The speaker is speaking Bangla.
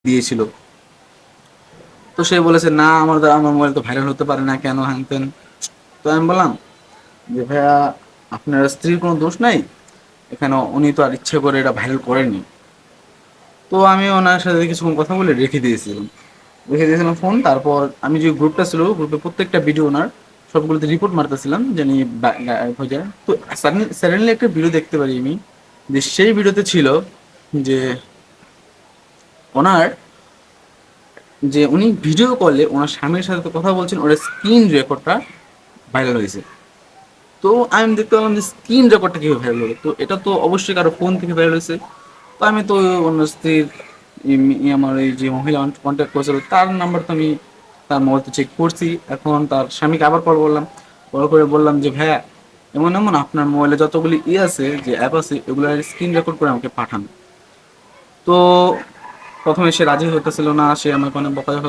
দিয়েছিল। তো সে বলেছে না আমার মোবাইল তো ভাইরাল হতে পারে না, কেন হ্যান। তো আমি বললাম যে ভাইয়া আপনার স্ত্রীর কোনো দোষ নাই, এখানে উনি তো আর ইচ্ছে করে এটা ভাইরাল করেনি। তো আমি ওনার সাথে কিছুক্ষণ কথা বলে রেখে দিয়েছিলাম ফোন। তারপর আমি যে গ্রুপটা ছিল, গ্রুপে প্রত্যেকটা ভিডিও ওনার সবগুলোতে রিপোর্ট মারতেছিলাম জানি গায়েব হয়ে যায়। তো সাডেনলি একটা ভিডিও দেখতে পারি আমি, যে সেই ভিডিওতে ছিল যে ওনার, যে উনি ভিডিও কলে ওনার স্বামীর সাথে তো কথা বলছেন, ওনার স্ক্রিন রেকর্ডটা ভাইরাল হয়েছে। তো আমি দেখতে পেলাম যে স্ক্রিন রেকর্ডটা কীভাবে ভাইরাল হলো, তো এটা তো অবশ্যই কারো ফোন থেকে ভাইরাল হয়েছে। তো আমি তো অন্য স্ত্রীর আমার এই যে মহিলা কন্ট্যাক্ট করেছিল তার নাম্বার তো আমি তার মোবাইল তো চেক করছি। এখন তার স্বামীকে আবার কল করলাম, কল করে বললাম যে ভাইয়া এমন এমন আপনার মোবাইলে যতগুলি আছে, যে অ্যাপ আছে, এগুলোর স্ক্রিন রেকর্ড করে আমাকে পাঠান। তো প্রথমে সে রাজি হতেছিল না, সে আমাকে অনেক বকা